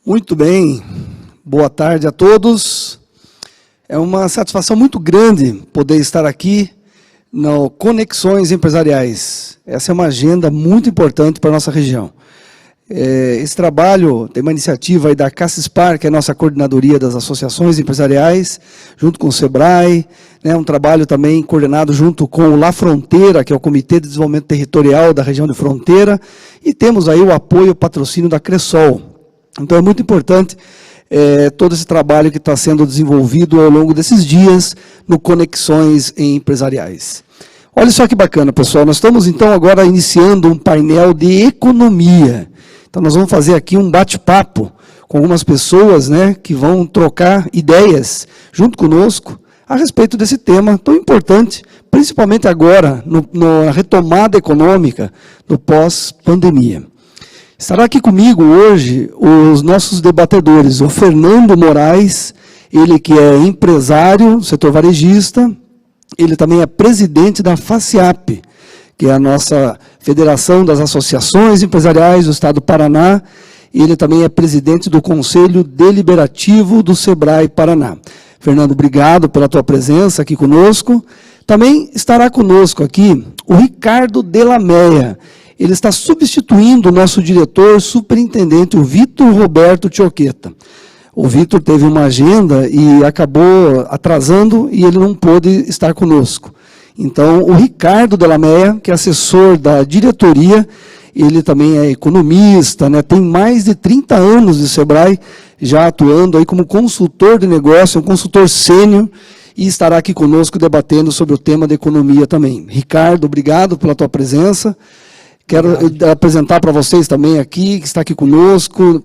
Muito bem, boa tarde a todos. É uma satisfação muito grande poder estar aqui no Conexões Empresariais. Essa é uma agenda muito importante para a nossa região. Esse trabalho tem uma iniciativa aí da CACESPAR, que é a nossa coordenadoria das associações empresariais, junto com o SEBRAE, né, um trabalho também coordenado junto com o La Fronteira, que é o Comitê de Desenvolvimento Territorial da região de fronteira, e temos aí o apoio e o patrocínio da Cressol. Então é muito importante todo esse trabalho que está sendo desenvolvido ao longo desses dias no Conexões Empresariais. Olha só que bacana, pessoal, nós estamos então agora iniciando um painel de economia. Então nós vamos fazer aqui um bate-papo com algumas pessoas, né, que vão trocar ideias junto conosco a respeito desse tema tão importante, principalmente agora, na retomada econômica do pós-pandemia. Estará aqui comigo hoje os nossos debatedores, o Fernando Moraes, ele que é empresário, setor varejista, ele também é presidente da FACIAP, que é a nossa Federação das Associações Empresariais do Estado do Paraná, e ele também é presidente do Conselho Deliberativo do SEBRAE Paraná. Fernando, obrigado pela tua presença aqui conosco. Também estará conosco aqui o Ricardo Delameia. Ele está substituindo o nosso diretor superintendente, o Vitor Roberto Tioqueta. O Vitor teve uma agenda e acabou atrasando e ele não pôde estar conosco. Então, o Ricardo Delameia, que é assessor da diretoria, ele também é economista, né, tem mais de 30 anos de SEBRAE, já atuando aí como consultor de negócio, um consultor sênior, e estará aqui conosco debatendo sobre o tema da economia também. Ricardo, obrigado pela tua presença. Quero apresentar para vocês também aqui, que está aqui conosco,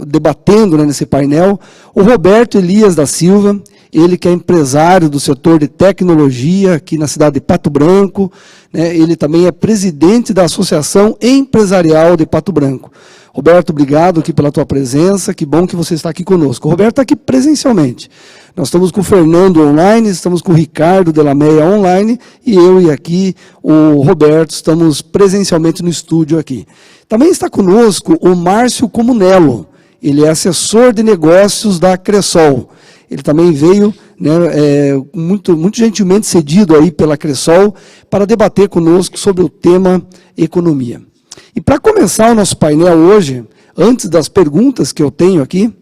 debatendo, né, nesse painel, o Roberto Elias da Silva, ele que é empresário do setor de tecnologia aqui na cidade de Pato Branco, né, ele também é presidente da Associação Empresarial de Pato Branco. Roberto, obrigado aqui pela tua presença, que bom que você está aqui conosco. O Roberto está aqui presencialmente. Nós estamos com o Fernando online, estamos com o Ricardo Delameia online, e eu e aqui o Roberto estamos presencialmente no estúdio aqui. Também está conosco o Márcio Comunello, ele é assessor de negócios da Cressol. Ele também veio, né, muito gentilmente cedido aí pela Cressol para debater conosco sobre o tema economia. E para começar o nosso painel hoje, antes das perguntas que eu tenho aqui,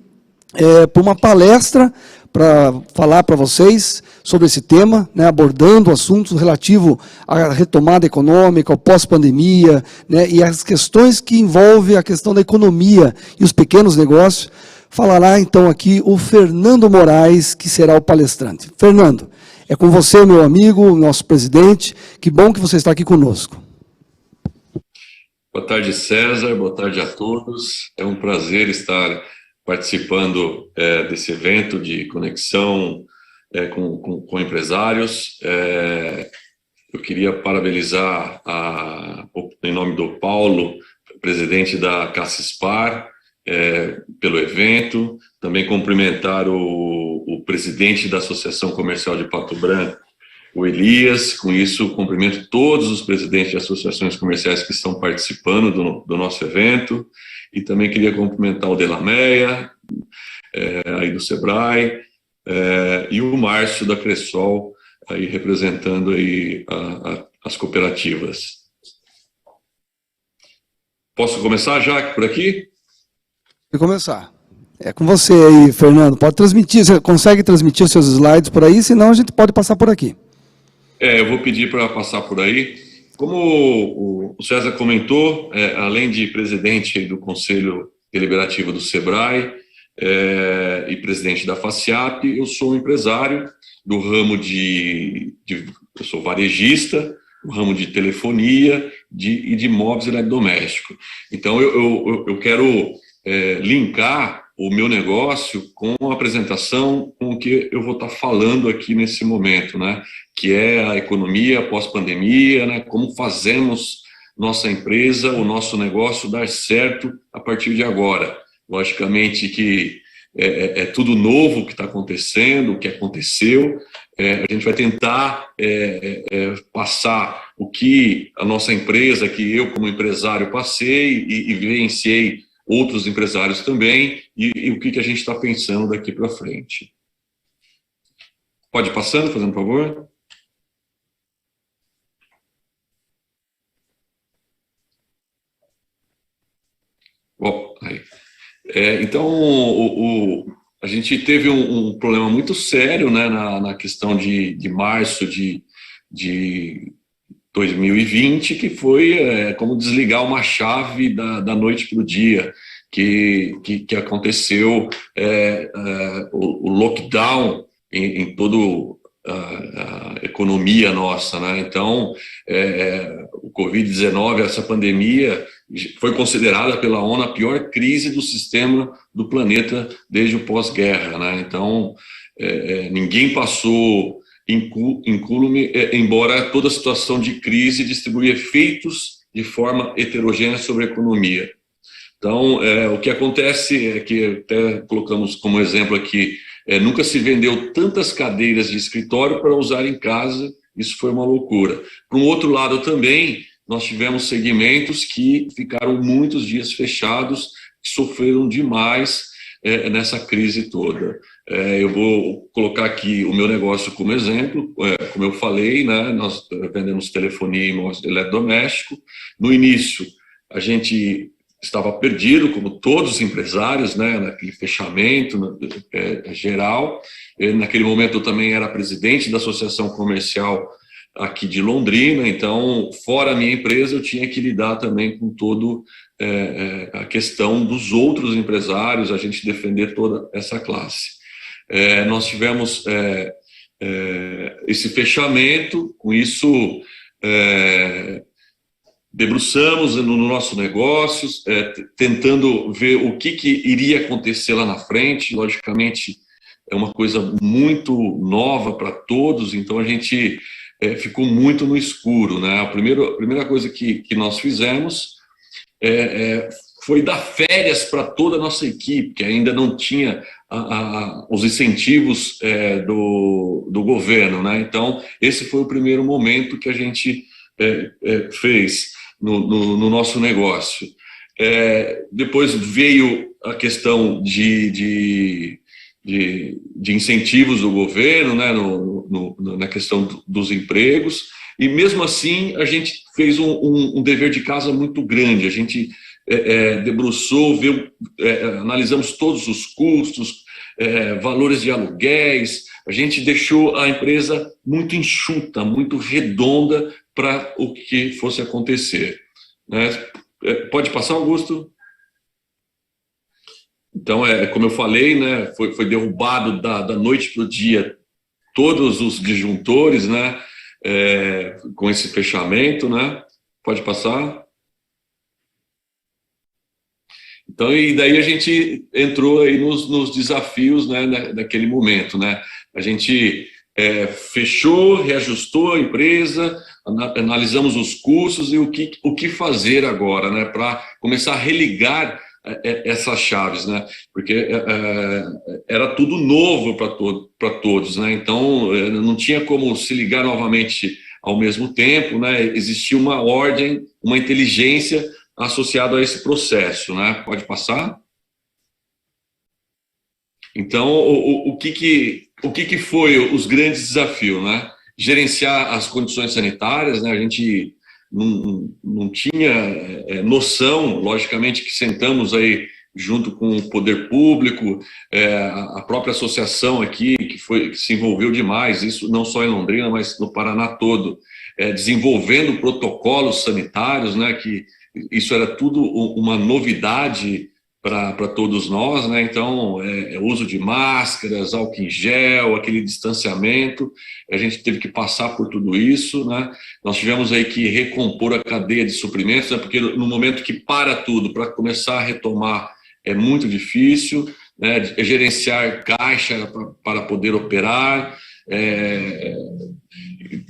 por uma palestra para falar para vocês sobre esse tema, né, abordando assuntos relativos à retomada econômica, ao pós-pandemia, né, e as questões que envolvem a questão da economia e os pequenos negócios. Falará então aqui o Fernando Moraes, que será o palestrante. Fernando, é com você, meu amigo, nosso presidente, que bom que você está aqui conosco. Boa tarde, César, boa tarde a todos. É um prazer estar participando desse evento de conexão com empresários. Eu queria parabenizar, em nome do Paulo, presidente da CACESPAR, pelo evento, também cumprimentar o presidente da Associação Comercial de Pato Branco, o Elias. Com isso, cumprimento todos os presidentes de associações comerciais que estão participando do nosso evento, e também queria cumprimentar o Delameia, aí do SEBRAE, e o Márcio da Cressol, aí representando aí as cooperativas. Posso começar já por aqui? Vou começar. É com você aí, Fernando. Pode transmitir, você consegue transmitir os seus slides por aí, senão a gente pode passar por aqui. Eu vou pedir para passar por aí. Como o César comentou, além de presidente do Conselho Deliberativo do SEBRAE e presidente da FACIAP, eu sou empresário do ramo eu sou varejista, do ramo de telefonia e de móveis eletrodomésticos. Então, eu quero linkar o meu negócio com a apresentação, com o que eu vou estar falando aqui nesse momento, né? Que é a economia pós-pandemia, né? Como fazemos nossa empresa, o nosso negócio dar certo a partir de agora. Logicamente que é tudo novo que está acontecendo, o que aconteceu. A gente vai tentar passar o que a nossa empresa, que eu como empresário passei e vivenciei outros empresários também, e o que a gente está pensando daqui para frente. Pode ir passando, fazendo um favor. Bom, aí. Então, a gente teve um problema muito sério, né, na questão de março de 2020, que foi como desligar uma chave da noite para o dia, que aconteceu o lockdown em todo a economia nossa, né? Então, o Covid-19, essa pandemia, foi considerada pela ONU a pior crise do sistema do planeta desde o pós-guerra, né? Então, ninguém passou incólume, embora toda a situação de crise distribui efeitos de forma heterogênea sobre a economia. Então, o que acontece é que, até colocamos como exemplo aqui, nunca se vendeu tantas cadeiras de escritório para usar em casa, isso foi uma loucura. Por um outro lado também, nós tivemos segmentos que ficaram muitos dias fechados, que sofreram demais nessa crise toda. Eu vou colocar aqui o meu negócio como exemplo. Como eu falei, né, nós vendemos telefonia e imóveis eletrodoméstico. No início, a gente estava perdido, como todos os empresários, né, naquele fechamento geral. Naquele momento eu também era presidente da Associação Comercial aqui de Londrina, então, fora a minha empresa, eu tinha que lidar também com todo a questão dos outros empresários, a gente defender toda essa classe. Nós tivemos esse fechamento, com isso debruçamos no nosso negócio, tentando ver o que iria acontecer lá na frente. Logicamente, é uma coisa muito nova para todos, então a gente ficou muito no escuro, né? A primeira coisa que nós fizemos foi dar férias para toda a nossa equipe, que ainda não tinha os incentivos do governo, né? Então, esse foi o primeiro momento que a gente fez no nosso negócio. Depois veio a questão de incentivos do governo, né, na questão dos empregos, e mesmo assim a gente fez um dever de casa muito grande. A gente debruçou, analisamos todos os custos, valores de aluguéis. A gente deixou a empresa muito enxuta, muito redonda para o que fosse acontecer, né? Pode passar, Augusto? Então, como eu falei, né, foi derrubado da noite para o dia todos os disjuntores, né, com esse fechamento, né? Pode passar. Então, e daí a gente entrou aí nos desafios, né, daquele momento, né? A gente fechou, reajustou a empresa, analisamos os custos e o que fazer agora, né, para começar a religar essas chaves, né? Porque era tudo novo para todos, né? Então não tinha como se ligar novamente ao mesmo tempo, né? Existia uma ordem, uma inteligência associada a esse processo, né? Pode passar. Então o que foi os grandes desafios, né? Gerenciar as condições sanitárias, né? A gente não tinha noção, logicamente que sentamos aí junto com o poder público, a própria associação aqui, que se envolveu demais, isso não só em Londrina, mas no Paraná todo, desenvolvendo protocolos sanitários, né, que isso era tudo uma novidade para todos nós, né? Então, uso de máscaras, álcool em gel, aquele distanciamento, a gente teve que passar por tudo isso, né? Nós tivemos aí que recompor a cadeia de suprimentos, né? Porque no momento que para tudo, para começar a retomar, é muito difícil, né? Gerenciar caixa para poder operar,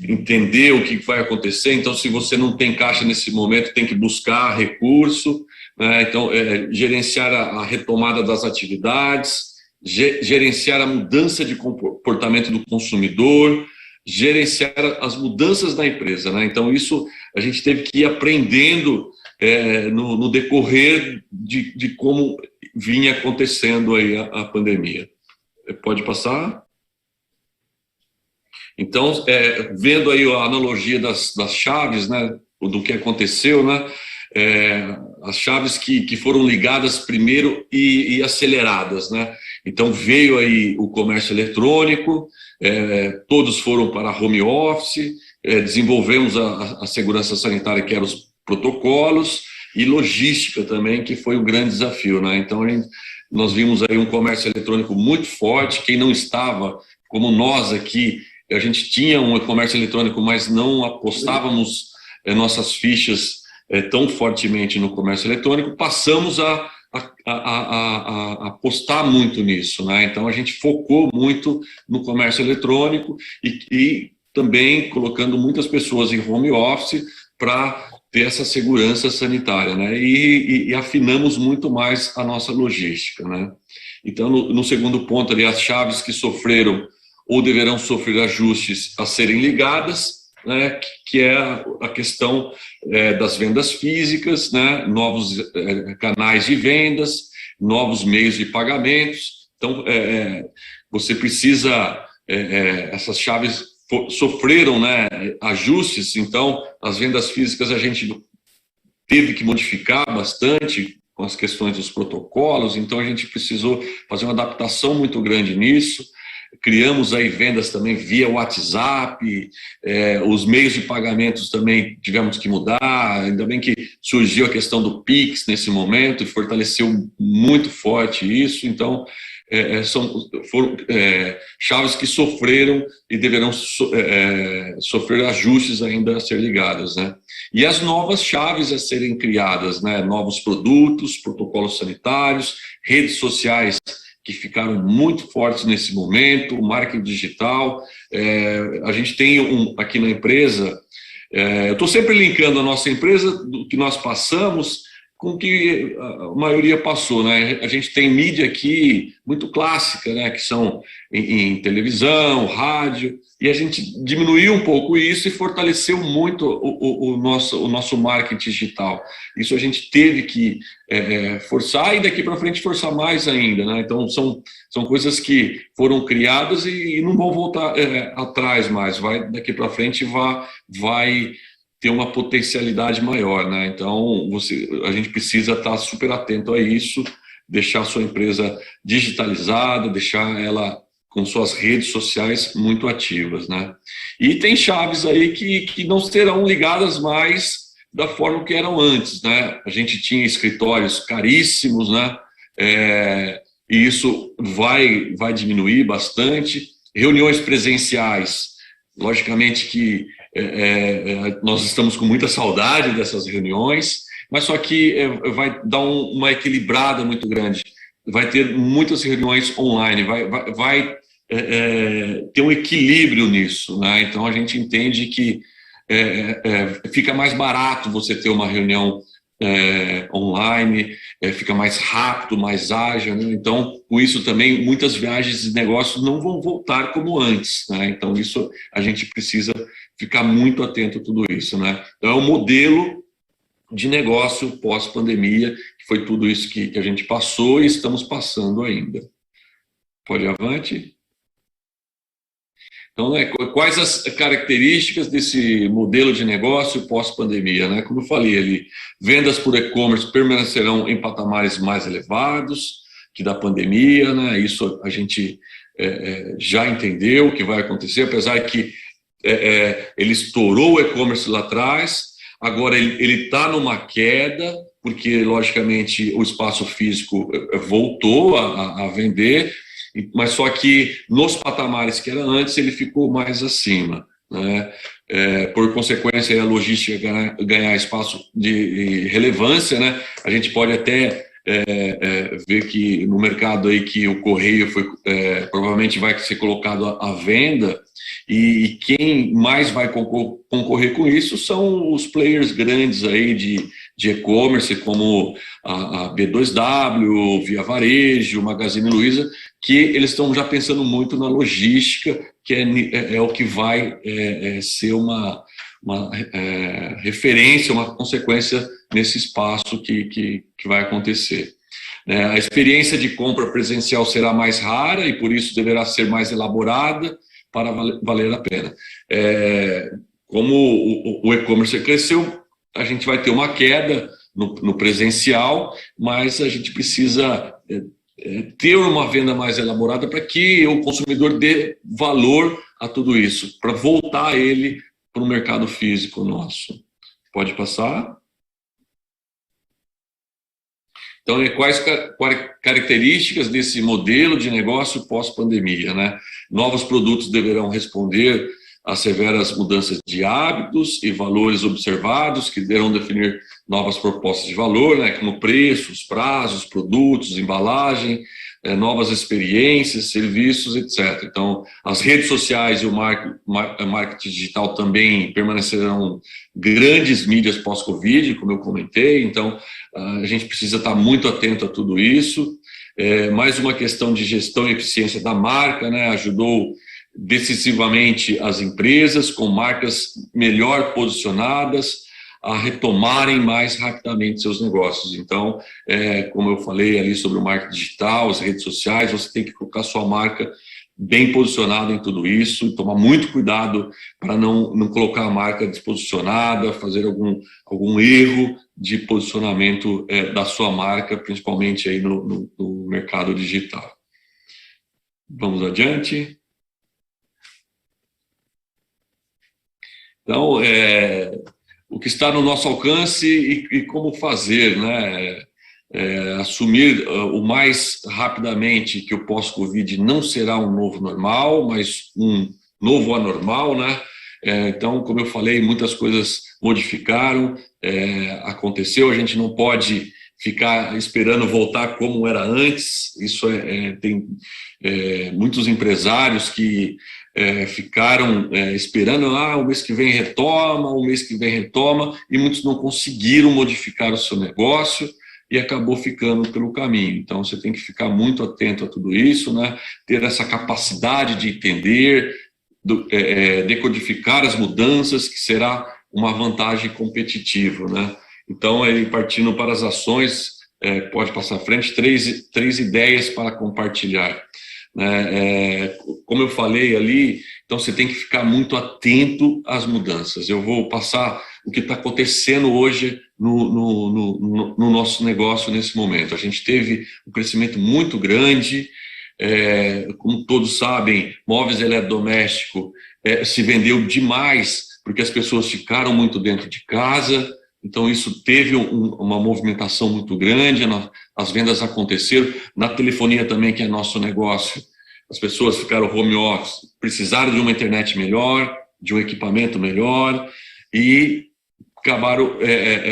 entender o que vai acontecer. Então, se você não tem caixa nesse momento, tem que buscar recurso, né? Então, gerenciar a retomada das atividades, gerenciar a mudança de comportamento do consumidor, gerenciar as mudanças da empresa, né? Então, isso a gente teve que ir aprendendo no decorrer de como vinha acontecendo aí a pandemia. Pode passar? Então, vendo aí a analogia das chaves, né, do que aconteceu, né, as chaves que foram ligadas primeiro e aceleradas, né? Então veio aí o comércio eletrônico, todos foram para home office, desenvolvemos a segurança sanitária, que eram os protocolos, e logística também, que foi o grande desafio, né? Então nós vimos aí um comércio eletrônico muito forte. Quem não estava, como nós aqui, a gente tinha um comércio eletrônico, mas não apostávamos nossas fichas tão fortemente no comércio eletrônico, passamos a apostar muito nisso, né? Então a gente focou muito no comércio eletrônico e também colocando muitas pessoas em home office para ter essa segurança sanitária, né? E afinamos muito mais a nossa logística, né? Então, no segundo ponto ali, as chaves que sofreram ou deverão sofrer ajustes a serem ligadas, né, que é a questão das vendas físicas, né, novos canais de vendas, novos meios de pagamentos. Então, você precisa, essas chaves sofreram, né, ajustes. Então, as vendas físicas a gente teve que modificar bastante com as questões dos protocolos, então a gente precisou fazer uma adaptação muito grande nisso. Criamos aí vendas também via WhatsApp, os meios de pagamentos também tivemos que mudar, ainda bem que surgiu a questão do Pix nesse momento e fortaleceu muito forte isso. Então, foram chaves que sofreram e deverão sofrer ajustes ainda a ser ligadas, né? E as novas chaves a serem criadas, né? Novos produtos, protocolos sanitários, redes sociais que ficaram muito fortes nesse momento, o marketing digital. A gente tem aqui na empresa, eu estou sempre linkando a nossa empresa, do que nós passamos, com o que a maioria passou, né? A gente tem mídia aqui muito clássica, né? Que são em televisão, rádio, e a gente diminuiu um pouco isso e fortaleceu muito o nosso marketing digital. Isso a gente teve que forçar e daqui para frente forçar mais ainda, né? Então são coisas que foram criadas e não vão voltar atrás mais. Daqui para frente vai ter uma potencialidade maior, né? Então a gente precisa estar super atento a isso, deixar a sua empresa digitalizada, deixar ela com suas redes sociais muito ativas, né? E tem chaves aí que não serão ligadas mais da forma que eram antes, né? A gente tinha escritórios caríssimos, né? E isso vai diminuir bastante. Reuniões presenciais, logicamente que nós estamos com muita saudade dessas reuniões, mas só que vai dar uma equilibrada muito grande. Vai ter muitas reuniões online, vai ter um equilíbrio nisso, né? Então a gente entende que fica mais barato você ter uma reunião online, fica mais rápido, mais ágil, né? Então, com isso também, muitas viagens de negócios não vão voltar como antes, né? Então, isso a gente precisa ficar muito atento a tudo isso, né? Então, é um modelo de negócio pós-pandemia, que foi tudo isso que a gente passou e estamos passando ainda. Pode ir avante? Então, quais as características desse modelo de negócio pós-pandemia, né? Como eu falei ali, vendas por e-commerce permanecerão em patamares mais elevados que da pandemia, né? Isso a gente já entendeu que vai acontecer, apesar que ele estourou o e-commerce lá atrás, agora ele está numa queda, porque, logicamente, o espaço físico voltou a vender, mas só que nos patamares que era antes, ele ficou mais acima, né? Por consequência, a logística ganhar espaço de relevância, né? A gente pode até ver que no mercado aí que o correio provavelmente vai ser colocado à venda, e quem mais vai concorrer com isso são os players grandes aí de e-commerce, como a B2W, Via Varejo, Magazine Luiza, que eles estão já pensando muito na logística, que é o que vai ser referência, uma consequência nesse espaço que vai acontecer. A experiência de compra presencial será mais rara e, por isso, deverá ser mais elaborada para valer a pena. Como o e-commerce cresceu, a gente vai ter uma queda no presencial, mas a gente precisa ter uma venda mais elaborada para que o consumidor dê valor a tudo isso, para voltar ele para o mercado físico nosso. Pode passar? Então, quais características desse modelo de negócio pós-pandemia, né? Novos produtos deverão responder às severas mudanças de hábitos e valores observados, que deverão definir novas propostas de valor, né? Como preços, prazos, produtos, embalagem, novas experiências, serviços, etc. Então, as redes sociais e o marketing digital também permanecerão grandes mídias pós-Covid, como eu comentei. Então, a gente precisa estar muito atento a tudo isso. Mais uma questão de gestão e eficiência da marca, né? Ajudou decisivamente as empresas com marcas melhor posicionadas a retomarem mais rapidamente seus negócios. Então, como eu falei ali sobre o marketing digital, as redes sociais, você tem que colocar sua marca bem posicionada em tudo isso, tomar muito cuidado para não colocar a marca desposicionada, fazer algum erro de posicionamento da sua marca, principalmente aí no mercado digital. Vamos adiante. Então, o que está no nosso alcance e como fazer, né? Assumir o mais rapidamente que o pós-Covid não será um novo normal, mas um novo anormal, né? Então, como eu falei, muitas coisas modificaram, aconteceu, a gente não pode ficar esperando voltar como era antes. Isso tem muitos empresários que ficaram esperando, o mês que vem retoma, e muitos não conseguiram modificar o seu negócio e acabou ficando pelo caminho. Então, você tem que ficar muito atento a tudo isso, né? Ter essa capacidade de entender, decodificar as mudanças, que será uma vantagem competitiva, né? Então, aí, partindo para as ações, pode passar à frente, três ideias para compartilhar. Como eu falei ali, então você tem que ficar muito atento às mudanças. Eu vou passar o que está acontecendo hoje no nosso negócio nesse momento. A gente teve um crescimento muito grande, como todos sabem, móveis eletrodomésticos se vendeu demais, porque as pessoas ficaram muito dentro de casa. Então, isso teve uma movimentação muito grande, as vendas aconteceram. Na telefonia também, que é nosso negócio, as pessoas ficaram home office, precisaram de uma internet melhor, de um equipamento melhor, e acabaram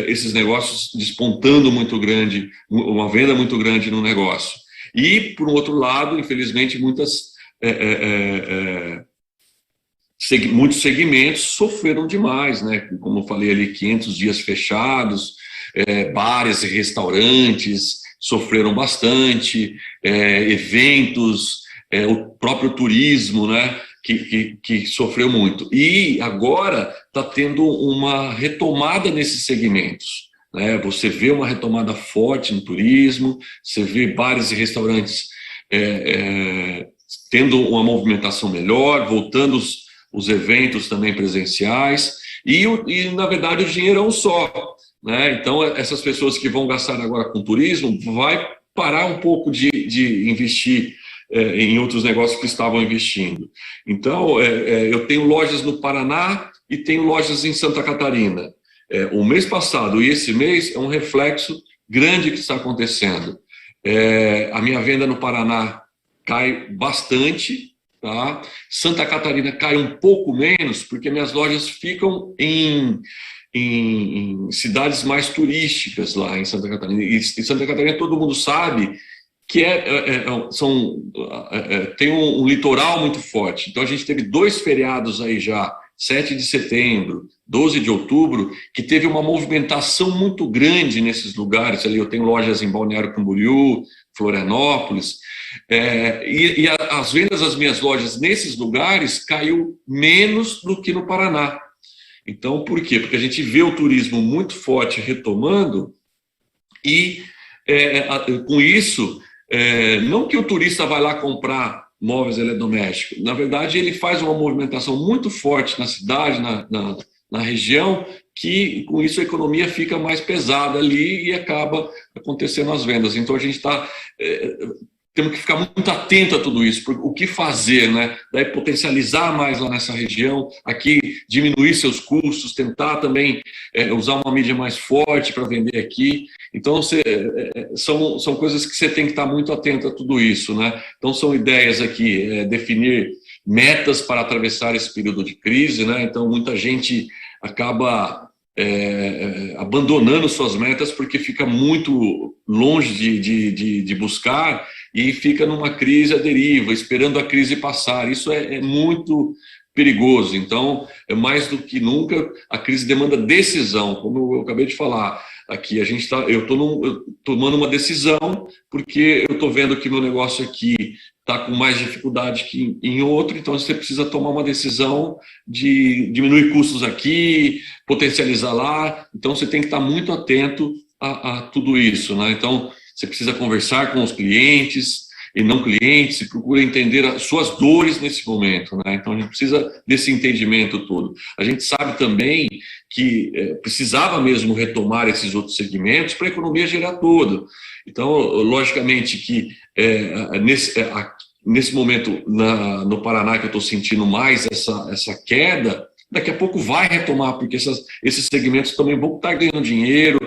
esses negócios despontando muito grande, uma venda muito grande no negócio. E, por outro lado, infelizmente, muitos segmentos sofreram demais, né? Como eu falei ali, 500 dias fechados, bares e restaurantes sofreram bastante, eventos, o próprio turismo, né? Que sofreu muito. E agora está tendo uma retomada nesses segmentos, né? Você vê uma retomada forte no turismo, você vê bares e restaurantes tendo uma movimentação melhor, voltando os eventos também presenciais, e na verdade o dinheiro é um só, né? Então essas pessoas que vão gastar agora com turismo vai parar um pouco de investir em outros negócios que estavam investindo. Então eu tenho lojas no Paraná e tenho lojas em Santa Catarina. O mês passado e esse mês é um reflexo grande que está acontecendo. A minha venda no Paraná cai bastante, tá? Santa Catarina cai um pouco menos, porque minhas lojas ficam em cidades mais turísticas lá em Santa Catarina. E em Santa Catarina todo mundo sabe que tem um litoral muito forte. Então a gente teve 2 feriados aí já, 7 de setembro, 12 de outubro, que teve uma movimentação muito grande nesses lugares. Ali eu tenho lojas em Balneário Camboriú, Florianópolis, e as vendas das minhas lojas nesses lugares caiu menos do que no Paraná. Então, por quê? Porque a gente vê o turismo muito forte retomando e, com isso, não que o turista vai lá comprar móveis eletrodomésticos, na verdade, ele faz uma movimentação muito forte na cidade, na região, que com isso a economia fica mais pesada ali e acaba acontecendo as vendas. Então, a gente está... temos que ficar muito atento a tudo isso, porque o que fazer, né? Daí potencializar mais lá nessa região, aqui diminuir seus custos, tentar também usar uma mídia mais forte para vender aqui. Então, são coisas que você tem que estar muito atento a tudo isso, né? Então, são ideias aqui, definir metas para atravessar esse período de crise, né? Então, muita gente acaba abandonando suas metas porque fica muito longe de buscar e fica numa crise à deriva, esperando a crise passar. Isso é muito perigoso. Então, mais do que nunca, a crise demanda decisão, como eu acabei de falar. Aqui eu estou tomando uma decisão porque eu estou vendo que meu negócio aqui está com mais dificuldade que em outro, então você precisa tomar uma decisão de diminuir custos aqui, potencializar lá. Então você tem que estar muito atento a tudo isso, né? Então você precisa conversar com os clientes e não clientes e procura entender as suas dores nesse momento, né? Então a gente precisa desse entendimento todo. A gente sabe também que precisava mesmo retomar esses outros segmentos para a economia girar toda. Então, logicamente que nesse momento no Paraná que eu estou sentindo mais essa queda, daqui a pouco vai retomar, porque esses segmentos também vão estar ganhando dinheiro,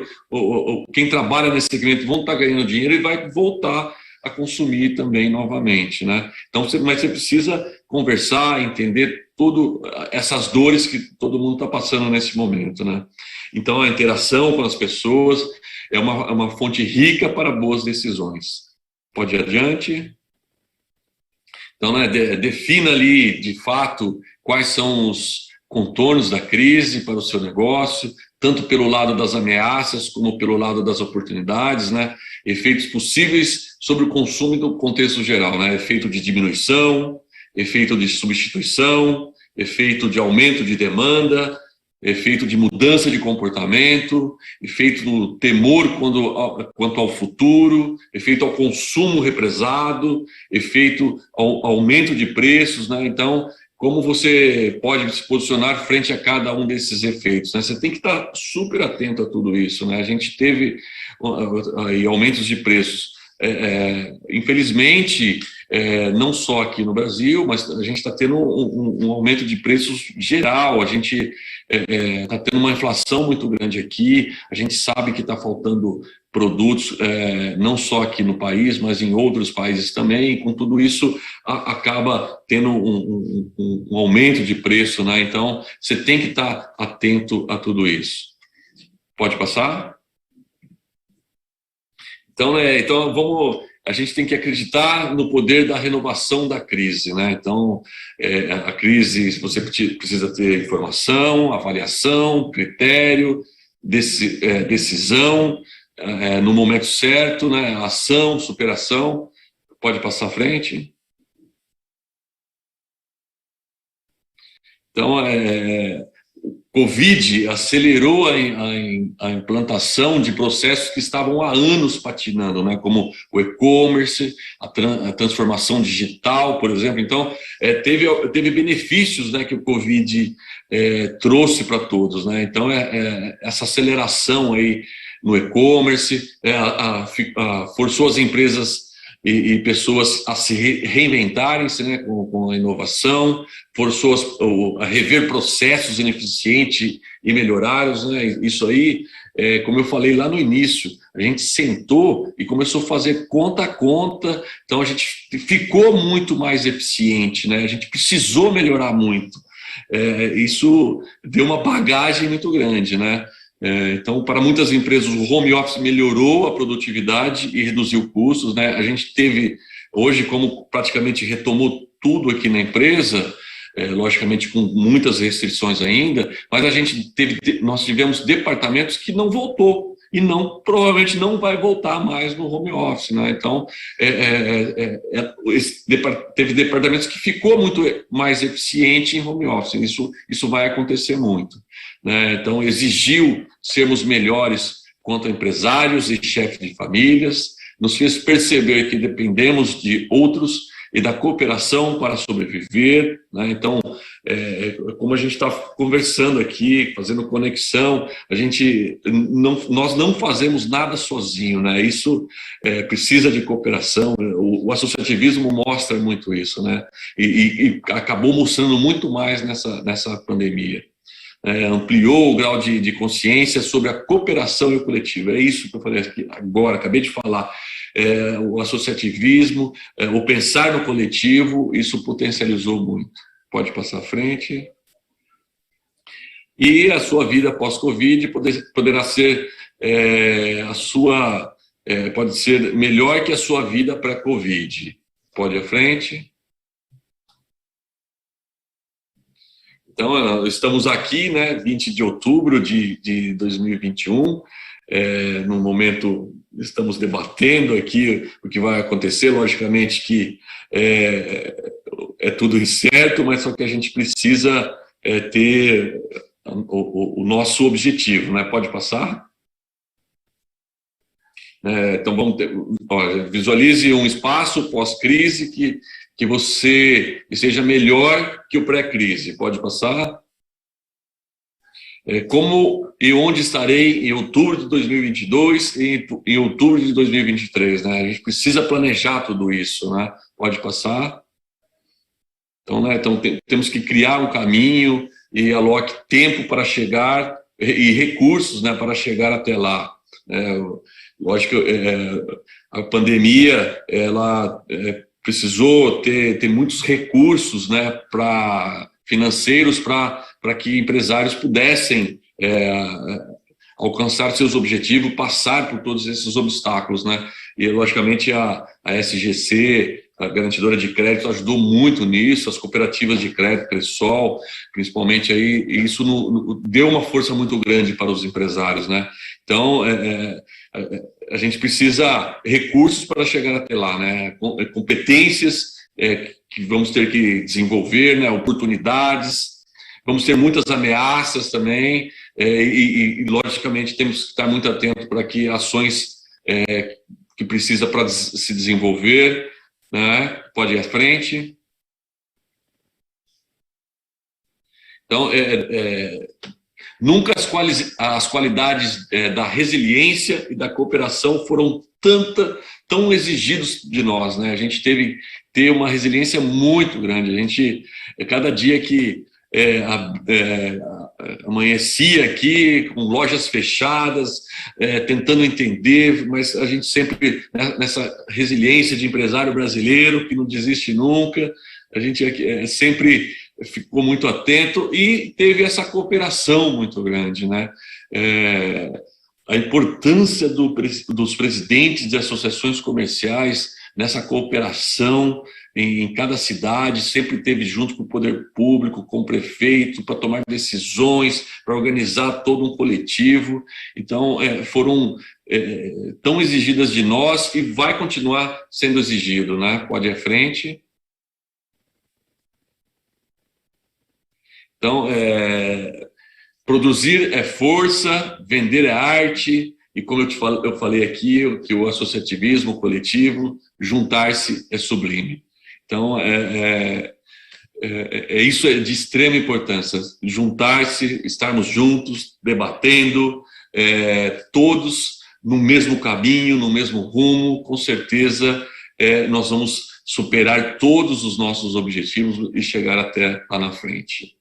quem trabalha nesse segmento vão estar ganhando dinheiro e vai voltar a consumir também novamente, né? Então, mas você precisa conversar, entender todas essas dores que todo mundo está passando nesse momento, né? Então, a interação com as pessoas é uma fonte rica para boas decisões. Pode ir adiante. Então, né, defina ali, de fato, quais são os contornos da crise para o seu negócio, tanto pelo lado das ameaças como pelo lado das oportunidades, né? Efeitos possíveis sobre o consumo do contexto geral, né? Efeito de diminuição, efeito de substituição, efeito de aumento de demanda, efeito de mudança de comportamento, efeito do temor quanto ao futuro, efeito ao consumo represado, efeito ao aumento de preços, né? Então, como você pode se posicionar frente a cada um desses efeitos, né? Você tem que estar super atento a tudo isso, né? A gente teve aí aumentos de preços. Infelizmente, não só aqui no Brasil, mas a gente está tendo um aumento de preços geral, a gente está tendo uma inflação muito grande aqui, a gente sabe que está faltando produtos, não só aqui no país, mas em outros países também, e com tudo isso acaba tendo um aumento de preço, né? Então, você tem que estar atento a tudo isso. Pode passar? Então, a gente tem que acreditar no poder da renovação da crise, né? Então, a crise, você precisa ter informação, avaliação, critério, decisão, no momento certo, né? Ação, superação. Pode passar à frente. Então, Covid acelerou a implantação de processos que estavam há anos patinando, né? Como o e-commerce, a transformação digital, por exemplo. Então, teve benefícios, né, que o Covid trouxe para todos, né? Então, essa aceleração aí no e-commerce forçou as empresas e pessoas a se reinventarem-se, né, com a inovação, forçou a rever processos ineficientes e melhorados, né? Isso aí, como eu falei lá no início, a gente sentou e começou a fazer conta a conta, então a gente ficou muito mais eficiente, né? A gente precisou melhorar muito. Isso deu uma bagagem muito grande, né? Então, para muitas empresas, o home office melhorou a produtividade e reduziu custos, né? A gente teve, hoje, como praticamente retomou tudo aqui na empresa, logicamente com muitas restrições ainda, mas nós tivemos departamentos que não voltou. e provavelmente não vai voltar mais no home office, né? Então, teve departamentos que ficou muito mais eficiente em home office, isso vai acontecer muito, né? Então, exigiu sermos melhores quanto a empresários e chefes de famílias, nos fez perceber que dependemos de outros e da cooperação para sobreviver, né? Então, como a gente está conversando aqui, fazendo conexão, nós não fazemos nada sozinho, né? Isso precisa de cooperação. O associativismo mostra muito isso, né? E acabou mostrando muito mais nessa pandemia. Ampliou o grau de consciência sobre a cooperação e o coletivo. É isso que eu falei aqui agora, acabei de falar. O associativismo, o pensar no coletivo, isso potencializou muito. Pode passar à frente. E a sua vida pós-Covid poderá ser pode ser melhor que a sua vida pré-Covid. Pode ir à frente. Então, estamos aqui, né, 20 de outubro de 2021, no momento estamos debatendo aqui o que vai acontecer, logicamente que é tudo incerto, mas só que a gente precisa ter o nosso objetivo, né? Pode passar? Então, visualize um espaço pós-crise que você seja melhor que o pré-crise. Pode passar? Como e onde estarei em outubro de 2022 e em outubro de 2023, né? A gente precisa planejar tudo isso, né? Pode passar? Então, né, temos que criar um caminho e aloque tempo para chegar e recursos, né, para chegar até lá. Lógico que a pandemia, ela precisou ter muitos recursos, né, financeiros para que empresários pudessem alcançar seus objetivos, passar por todos esses obstáculos, né? E, logicamente, a SGC, a garantidora de crédito, ajudou muito nisso, as cooperativas de crédito, Cressol, principalmente, aí, e isso deu uma força muito grande para os empresários, né? Então, a gente precisa recursos para chegar até lá, né? Competências que vamos ter que desenvolver, né? Oportunidades, vamos ter muitas ameaças também, e logicamente temos que estar muito atento para que ações que precisa para se desenvolver, né? Pode ir à frente. Então, nunca as qualidades da resiliência e da cooperação foram tão exigidos de nós, né? A gente teve que ter uma resiliência muito grande. A gente, cada dia que amanhecia aqui com lojas fechadas, tentando entender, mas a gente sempre, nessa resiliência de empresário brasileiro que não desiste nunca, a gente sempre ficou muito atento e teve essa cooperação muito grande, né? A importância dos presidentes de associações comerciais nessa cooperação em cada cidade, sempre teve junto com o poder público, com o prefeito, para tomar decisões, para organizar todo um coletivo. Então, foram tão exigidas de nós e vai continuar sendo exigido, né? Pode ir à frente. Então, produzir é força, vender é arte, e como eu falei aqui, que o associativismo, o coletivo, juntar-se é sublime. Então, isso é de extrema importância, juntar-se, estarmos juntos, debatendo, todos no mesmo caminho, no mesmo rumo, com certeza nós vamos superar todos os nossos objetivos e chegar até lá na frente.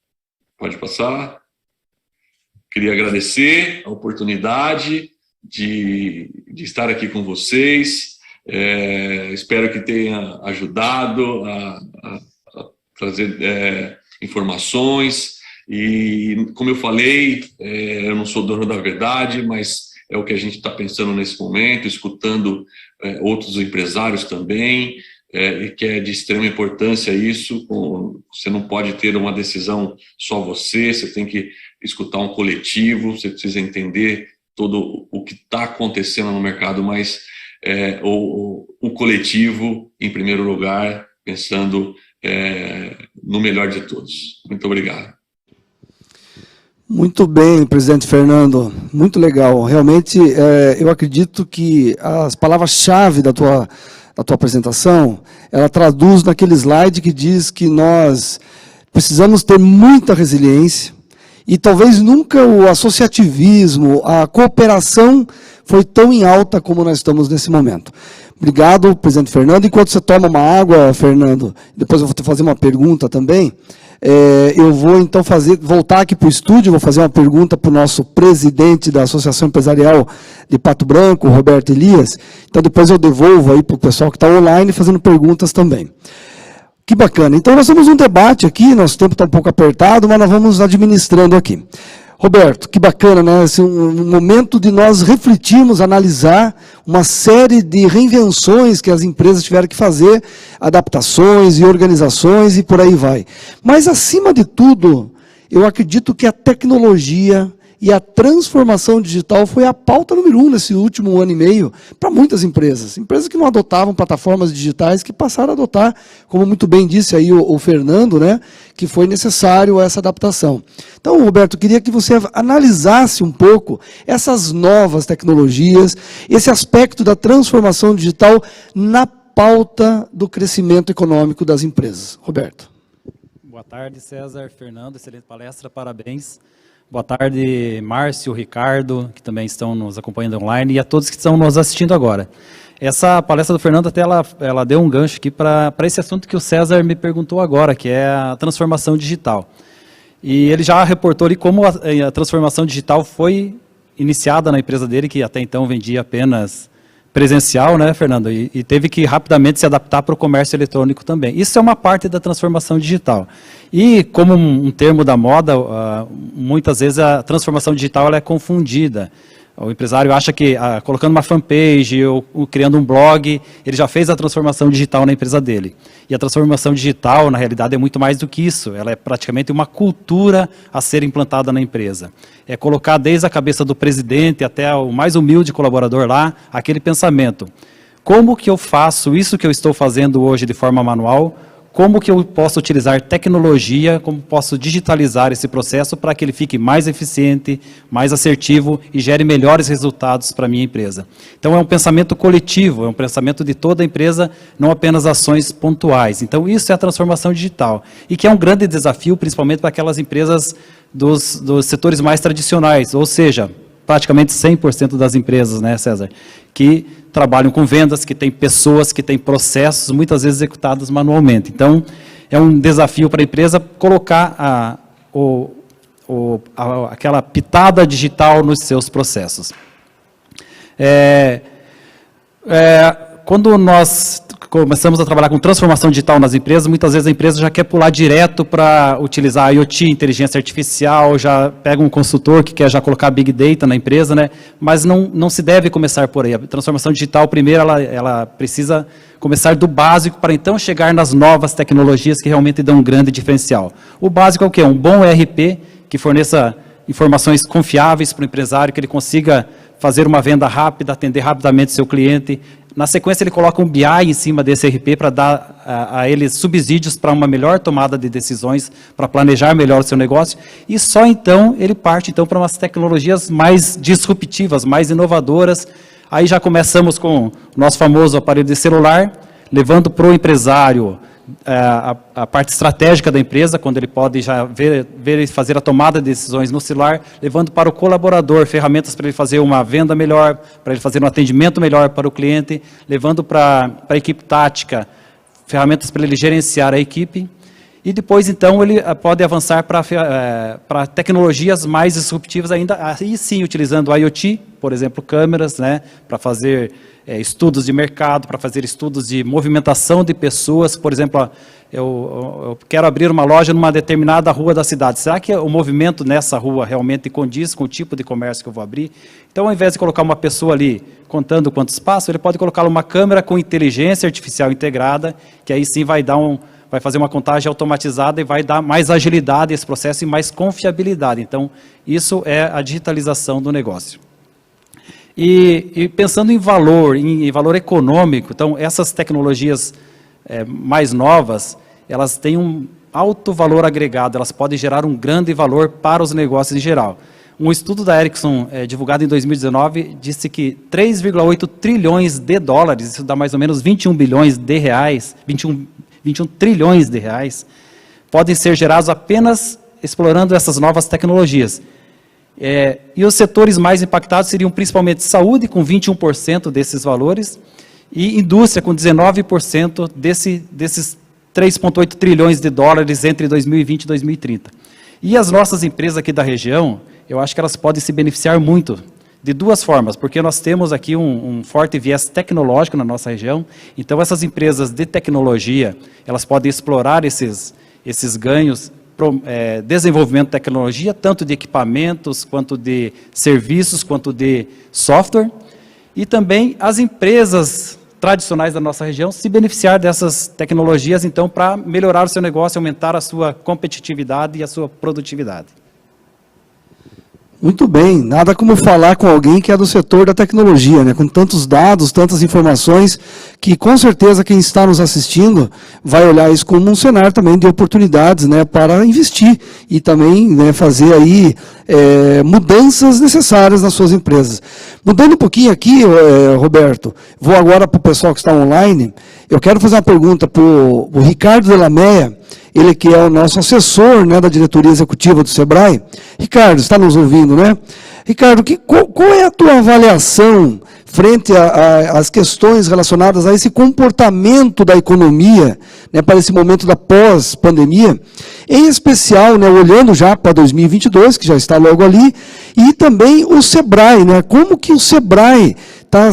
Pode passar. Queria agradecer a oportunidade de estar aqui com vocês. Espero que tenha ajudado a trazer informações. E, como eu falei, eu não sou dono da verdade, mas é o que a gente está pensando nesse momento, escutando outros empresários também, que é de extrema importância isso. Você não pode ter uma decisão só você tem que escutar um coletivo, você precisa entender todo o que está acontecendo no mercado, mas o coletivo, em primeiro lugar, pensando no melhor de todos. Muito obrigado. Muito bem, presidente Fernando, muito legal. Realmente, eu acredito que as palavras-chave da tua apresentação, ela traduz naquele slide que diz que nós precisamos ter muita resiliência e talvez nunca o associativismo, a cooperação foi tão em alta como nós estamos nesse momento. Obrigado, presidente Fernando. Enquanto você toma uma água, Fernando, depois eu vou te fazer uma pergunta também. Eu vou então voltar aqui para o estúdio, vou fazer uma pergunta para o nosso presidente da Associação Empresarial de Pato Branco, Roberto Elias. Então depois eu devolvo aí para o pessoal que está online fazendo perguntas também. Que bacana. Então nós temos um debate aqui, nosso tempo está um pouco apertado, mas nós vamos administrando aqui. Roberto, que bacana, né? Esse é um momento de nós refletirmos, analisar uma série de reinvenções que as empresas tiveram que fazer, adaptações e organizações e por aí vai. Mas, acima de tudo, eu acredito que a tecnologia e a transformação digital foi a pauta número 1 nesse último ano e meio para muitas empresas. Empresas que não adotavam plataformas digitais, que passaram a adotar, como muito bem disse aí o Fernando, né, que foi necessário essa adaptação. Então, Roberto, eu queria que você analisasse um pouco essas novas tecnologias, esse aspecto da transformação digital na pauta do crescimento econômico das empresas. Roberto. Boa tarde, César, Fernando, excelente palestra, parabéns. Boa tarde, Márcio, Ricardo, que também estão nos acompanhando online, e a todos que estão nos assistindo agora. Essa palestra do Fernando, até ela deu um gancho aqui para esse assunto que o César me perguntou agora, que é a transformação digital. E ele já reportou ali como a transformação digital foi iniciada na empresa dele, que até então vendia apenas presencial, né, Fernando? E teve que rapidamente se adaptar para o comércio eletrônico também. Isso é uma parte da transformação digital. E, como um termo da moda, muitas vezes a transformação digital ela é confundida. O empresário acha que, colocando uma fanpage ou criando um blog, ele já fez a transformação digital na empresa dele. E a transformação digital, na realidade, é muito mais do que isso. Ela é praticamente uma cultura a ser implantada na empresa. É colocar desde a cabeça do presidente até o mais humilde colaborador lá, aquele pensamento. Como que eu faço isso que eu estou fazendo hoje de forma manual? Como que eu posso utilizar tecnologia, como posso digitalizar esse processo para que ele fique mais eficiente, mais assertivo e gere melhores resultados para a minha empresa. Então é um pensamento coletivo, é um pensamento de toda a empresa, não apenas ações pontuais. Então isso é a transformação digital e que é um grande desafio, principalmente para aquelas empresas dos setores mais tradicionais, ou seja, praticamente 100% das empresas, né, César, que trabalham com vendas, que têm pessoas, que têm processos, muitas vezes executados manualmente. Então, é um desafio para a empresa colocar aquela pitada digital nos seus processos. Quando nós começamos a trabalhar com transformação digital nas empresas, muitas vezes a empresa já quer pular direto para utilizar IoT, inteligência artificial, já pega um consultor que quer já colocar Big Data na empresa, né? Mas não se deve começar por aí. A transformação digital, primeiro, ela precisa começar do básico para então chegar nas novas tecnologias que realmente dão um grande diferencial. O básico é o quê? Um bom ERP que forneça informações confiáveis para o empresário, que ele consiga fazer uma venda rápida, atender rapidamente seu cliente. Na sequência, ele coloca um BI em cima desse ERP para dar a ele subsídios para uma melhor tomada de decisões, para planejar melhor o seu negócio. E só então ele parte então, para umas tecnologias mais disruptivas, mais inovadoras. Aí já começamos com o nosso famoso aparelho de celular, levando para o empresário a parte estratégica da empresa, quando ele pode já ver e fazer a tomada de decisões no celular, levando para o colaborador ferramentas para ele fazer uma venda melhor, para ele fazer um atendimento melhor para o cliente, levando para a equipe tática ferramentas para ele gerenciar a equipe, e depois, então, ele pode avançar para tecnologias mais disruptivas ainda, aí sim, utilizando o IoT, por exemplo, câmeras, né, para fazer estudos de mercado, para fazer estudos de movimentação de pessoas. Por exemplo, eu quero abrir uma loja numa determinada rua da cidade. Será que o movimento nessa rua realmente condiz com o tipo de comércio que eu vou abrir? Então, ao invés de colocar uma pessoa ali contando quantos passos, ele pode colocar uma câmera com inteligência artificial integrada, que aí sim vai fazer uma contagem automatizada e vai dar mais agilidade a esse processo e mais confiabilidade. Então, isso é a digitalização do negócio. E pensando em valor econômico, então essas tecnologias mais novas, elas têm um alto valor agregado, elas podem gerar um grande valor para os negócios em geral. Um estudo da Ericsson, divulgado em 2019, disse que 3,8 trilhões de dólares, isso dá mais ou menos 21 bilhões de reais, 21 trilhões de reais, podem ser gerados apenas explorando essas novas tecnologias. E os setores mais impactados seriam principalmente saúde, com 21% desses valores, e indústria, com 19% desses 3,8 trilhões de dólares entre 2020 e 2030. E as nossas empresas aqui da região, eu acho que elas podem se beneficiar muito de duas formas, porque nós temos aqui um forte viés tecnológico na nossa região, então essas empresas de tecnologia, elas podem explorar esses ganhos, desenvolvimento de tecnologia, tanto de equipamentos, quanto de serviços, quanto de software, e também as empresas tradicionais da nossa região se beneficiar dessas tecnologias, então, para melhorar o seu negócio, aumentar a sua competitividade e a sua produtividade. Muito bem, nada como falar com alguém que é do setor da tecnologia, né? Com tantos dados, tantas informações, que com certeza quem está nos assistindo vai olhar isso como um cenário também de oportunidades, né, para investir e também, né, fazer aí mudanças necessárias nas suas empresas. Mudando um pouquinho aqui, Roberto, vou agora para o pessoal que está online, eu quero fazer uma pergunta para o Ricardo Delameia, ele que é o nosso assessor, né, da diretoria executiva do Sebrae. Ricardo, está nos ouvindo, né? Ricardo, qual é a tua avaliação frente às questões relacionadas a esse comportamento da economia, né, para esse momento da pós-pandemia, em especial, né, olhando já para 2022, que já está logo ali, e também o Sebrae, né? Como que o Sebrae está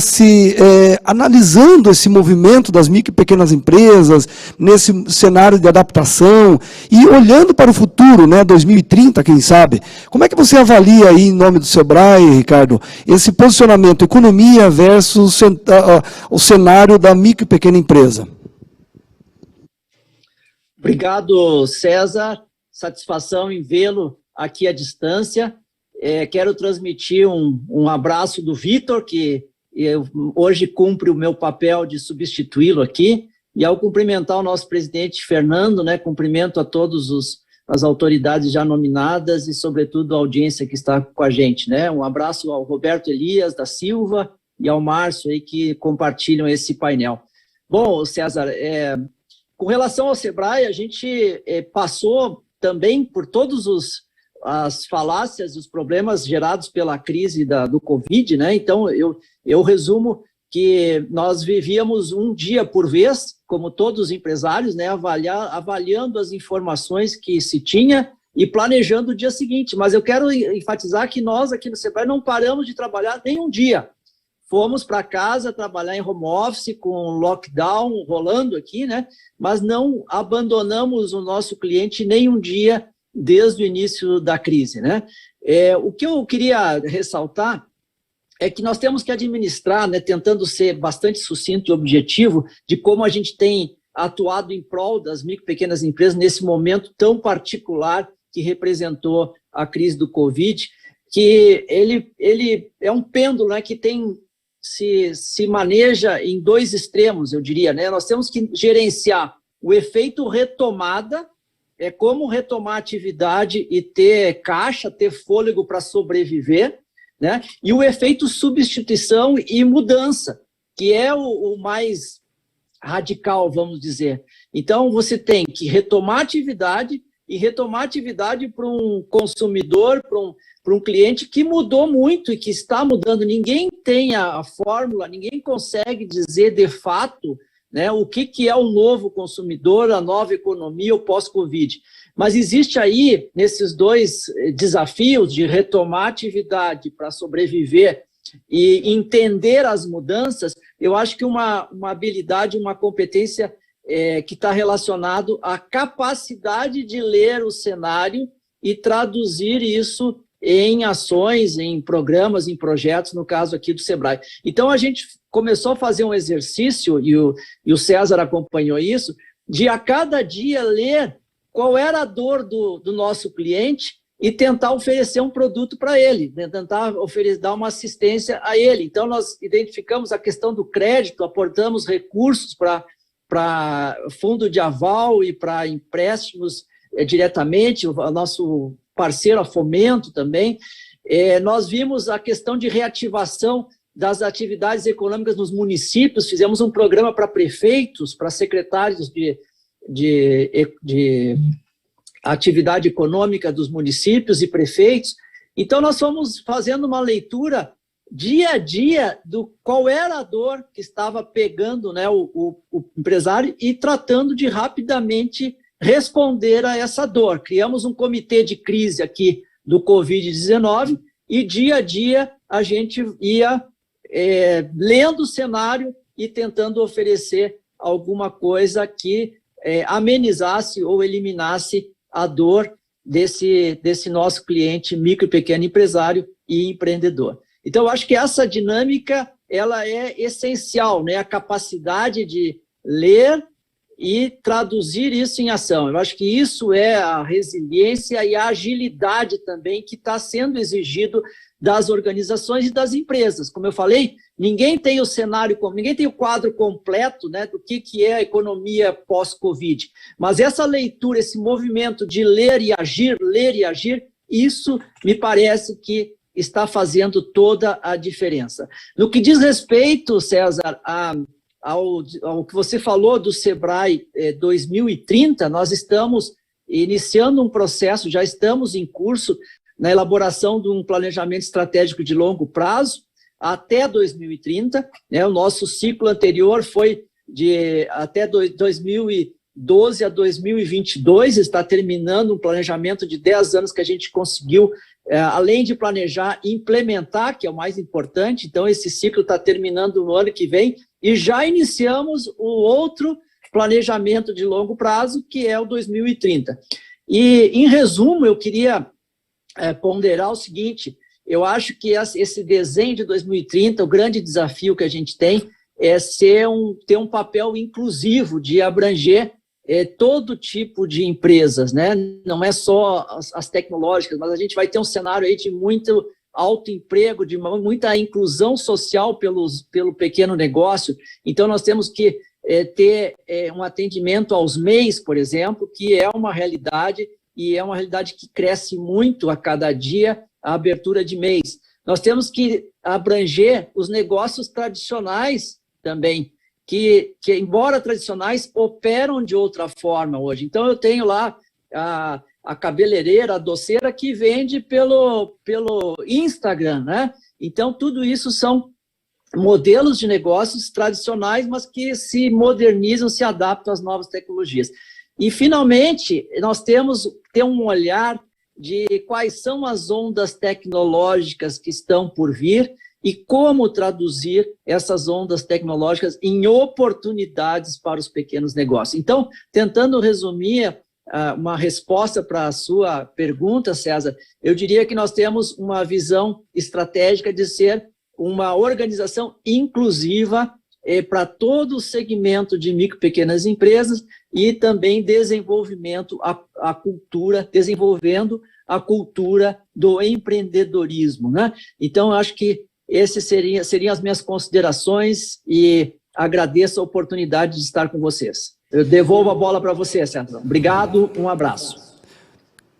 analisando esse movimento das micro e pequenas empresas, nesse cenário de adaptação, e olhando para o futuro, né, 2030, quem sabe, como é que você avalia aí, em nome do Sebrae, Ricardo, esse posicionamento economia versus o cenário da micro e pequena empresa? Obrigado, César. Satisfação em vê-lo aqui à distância. Quero transmitir um abraço do Vitor, que hoje cumpre o meu papel de substituí-lo aqui, e ao cumprimentar o nosso presidente Fernando, né, cumprimento a todas as autoridades já nominadas e, sobretudo, a audiência que está com a gente, né? Um abraço ao Roberto Elias da Silva e ao Márcio aí que compartilham esse painel. Bom, César, com relação ao Sebrae, a gente passou também por todos as falácias, os problemas gerados pela crise do Covid, né? Então, eu resumo que nós vivíamos um dia por vez, como todos os empresários, né? Avaliando as informações que se tinha e planejando o dia seguinte. Mas eu quero enfatizar que nós aqui no Sebrae não paramos de trabalhar nem um dia. Fomos para casa trabalhar em home office, com lockdown rolando aqui, né? Mas não abandonamos o nosso cliente nem um dia desde o início da crise, né? O que eu queria ressaltar é que nós temos que administrar, né, tentando ser bastante sucinto e objetivo, de como a gente tem atuado em prol das micro e pequenas empresas nesse momento tão particular que representou a crise do Covid, que ele é um pêndulo, né, que se maneja em dois extremos, eu diria, né? Nós temos que gerenciar o efeito retomada, como retomar a atividade e ter caixa, ter fôlego para sobreviver, né? E o efeito substituição e mudança, que é o mais radical, vamos dizer. Então, você tem que retomar a atividade e retomar a atividade para um consumidor, para um cliente que mudou muito e que está mudando. Ninguém tem a fórmula, ninguém consegue dizer de fato, né, o que é o novo consumidor, a nova economia, o pós-Covid. Mas existe aí, nesses dois desafios de retomar a atividade para sobreviver e entender as mudanças, eu acho que uma habilidade, uma competência que está relacionado à capacidade de ler o cenário e traduzir isso em ações, em programas, em projetos, no caso aqui do Sebrae. Então, a gente começou a fazer um exercício, e o César acompanhou isso, de a cada dia ler qual era a dor do nosso cliente e tentar oferecer um produto para ele, né? Tentar dar uma assistência a ele. Então, nós identificamos a questão do crédito, aportamos recursos para fundo de aval e para empréstimos diretamente, o nosso parceiro, a Fomento também. Nós vimos a questão de reativação das atividades econômicas nos municípios, fizemos um programa para prefeitos, para secretários de atividade econômica dos municípios e prefeitos. Então, nós fomos fazendo uma leitura dia a dia do qual era a dor que estava pegando, né, o empresário e tratando de rapidamente responder a essa dor. Criamos um comitê de crise aqui do Covid-19 e dia a dia a gente ia lendo o cenário e tentando oferecer alguma coisa que amenizasse ou eliminasse a dor desse nosso cliente micro e pequeno empresário e empreendedor. Então, eu acho que essa dinâmica ela é essencial, né? A capacidade de ler e traduzir isso em ação. Eu acho que isso é a resiliência e a agilidade também que está sendo exigido das organizações e das empresas. Como eu falei, ninguém tem o cenário, ninguém tem o quadro completo, né, do que é a economia pós-Covid. Mas essa leitura, esse movimento de ler e agir, isso me parece que está fazendo toda a diferença. No que diz respeito, César, ao que você falou do Sebrae 2030, nós estamos iniciando um processo, já estamos em curso na elaboração de um planejamento estratégico de longo prazo até 2030. Né? O nosso ciclo anterior foi de até 2012 a 2022, está terminando um planejamento de 10 anos que a gente conseguiu, além de planejar, implementar, que é o mais importante. Então, esse ciclo está terminando no ano que vem e já iniciamos o outro planejamento de longo prazo, que é o 2030. E, em resumo, eu queria ponderar o seguinte: eu acho que esse desenho de 2030, o grande desafio que a gente tem é ter um papel inclusivo de abranger todo tipo de empresas, né? Não é só as tecnológicas, mas a gente vai ter um cenário aí de muito alto emprego, de muita inclusão social pelo pequeno negócio. Então, nós temos que ter um atendimento aos MEIs, por exemplo, que é uma realidade, e é uma realidade que cresce muito a cada dia, a abertura de MEIs. Nós temos que abranger os negócios tradicionais também, que embora tradicionais, operam de outra forma hoje. Então, eu tenho lá a cabeleireira, a doceira, que vende pelo Instagram, né? Então, tudo isso são modelos de negócios tradicionais, mas que se modernizam, se adaptam às novas tecnologias. E, finalmente, nós temos que ter um olhar de quais são as ondas tecnológicas que estão por vir e como traduzir essas ondas tecnológicas em oportunidades para os pequenos negócios. Então, tentando resumir uma resposta para a sua pergunta, César, eu diria que nós temos uma visão estratégica de ser uma organização inclusiva para todo o segmento de micro e pequenas empresas e também desenvolvendo a cultura do empreendedorismo, né? Então, eu acho que essas seriam as minhas considerações e agradeço a oportunidade de estar com vocês. Eu devolvo a bola para você, César. Obrigado, um abraço.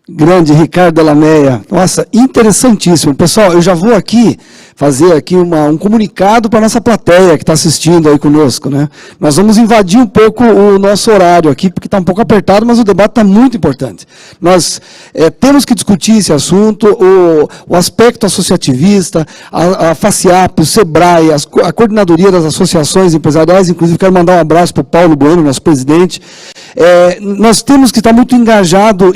Grande Ricardo Alameia. Nossa, interessantíssimo. Pessoal, eu já vou aqui fazer aqui um comunicado para a nossa plateia que está assistindo aí conosco, né? Nós vamos invadir um pouco o nosso horário aqui, porque está um pouco apertado, mas o debate está muito importante. Nós temos que discutir esse assunto, o aspecto associativista, a FACIAP, o SEBRAE, a coordenadoria das associações empresariais, inclusive quero mandar um abraço para o Paulo Bueno, nosso presidente. Nós temos que estar muito engajado,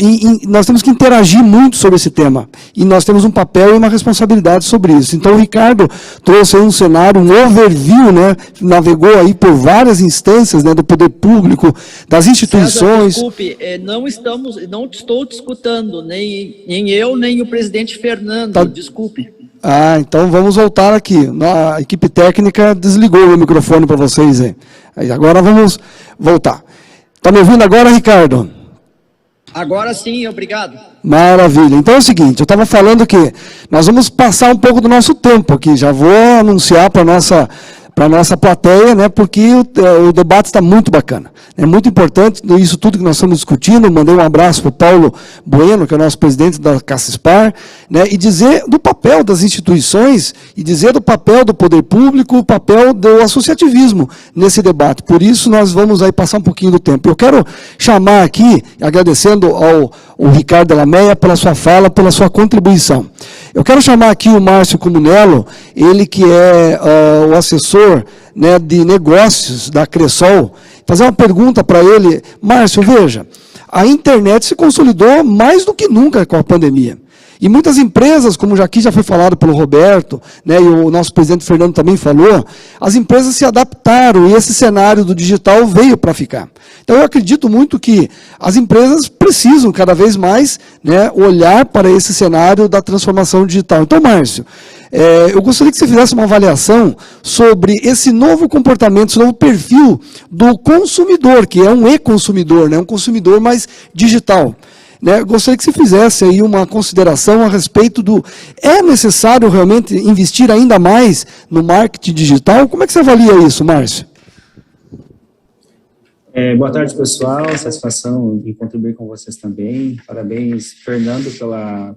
nós temos que interagir muito sobre esse tema, e nós temos um papel e uma responsabilidade sobre isso. Então, o Ricardo trouxe aí um cenário, um overview, né, navegou aí por várias instâncias, né, do poder público, das instituições. César, desculpe, não estou discutindo, nem eu, nem o presidente Fernando, desculpe. Então vamos voltar aqui. A equipe técnica desligou o microfone para vocês aí. Agora vamos voltar. Está me ouvindo agora, Ricardo? Agora sim, obrigado. Maravilha. Então é o seguinte, eu estava falando que nós vamos passar um pouco do nosso tempo aqui, já vou anunciar para a nossa plateia, né, porque o debate está muito bacana. É muito importante isso tudo que nós estamos discutindo. Mandei um abraço para o Paulo Bueno, que é o nosso presidente da Caspar, né, e dizer do papel das instituições, e dizer do papel do poder público, o papel do associativismo nesse debate. Por isso, nós vamos aí passar um pouquinho do tempo. Eu quero chamar aqui, agradecendo ao Ricardo Delameia pela sua fala, pela sua contribuição. Eu quero chamar aqui o Márcio Comunello, ele que é o assessor, né, de negócios da Cressol, fazer uma pergunta para ele. Márcio, veja, a internet se consolidou mais do que nunca com a pandemia. E muitas empresas, como aqui já foi falado pelo Roberto, né, e o nosso presidente Fernando também falou, as empresas se adaptaram e esse cenário do digital veio para ficar. Então eu acredito muito que as empresas precisam cada vez mais, né, olhar para esse cenário da transformação digital. Então, Márcio, eu gostaria que você fizesse uma avaliação sobre esse novo comportamento, esse novo perfil do consumidor, que é um e-consumidor, né, um consumidor mais digital. Né, gostaria que você fizesse aí uma consideração a respeito do... É necessário realmente investir ainda mais no marketing digital? Como é que você avalia isso, Márcio? Boa tarde, pessoal. Satisfação de contribuir com vocês também. Parabéns, Fernando, pela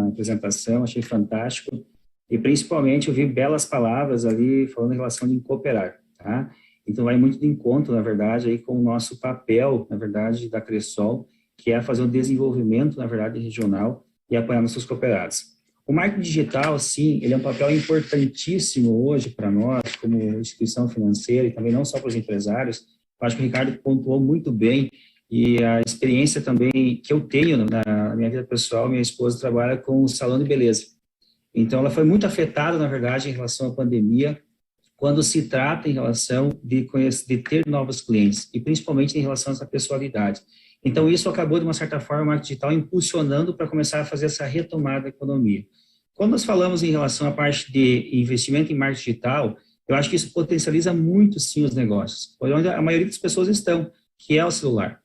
apresentação. Achei fantástico. E, principalmente, eu vi belas palavras ali falando em relação de cooperar. Tá? Então, vai muito de encontro, na verdade, aí com o nosso papel, na verdade, da Cressol, que é fazer o desenvolvimento, na verdade, regional e apoiar nossos cooperados. O marketing digital, sim, ele é um papel importantíssimo hoje para nós, como instituição financeira, e também não só para os empresários. Eu acho que o Ricardo pontuou muito bem, e a experiência também que eu tenho na minha vida pessoal, minha esposa trabalha com o salão de beleza. Então, ela foi muito afetada, na verdade, em relação à pandemia, quando se trata em relação de ter novos clientes, e principalmente em relação a essa pessoalidade. Então, isso acabou, de uma certa forma, o marketing digital impulsionando para começar a fazer essa retomada da economia. Quando nós falamos em relação à parte de investimento em marketing digital, eu acho que isso potencializa muito, sim, os negócios, onde a maioria das pessoas estão, que é o celular.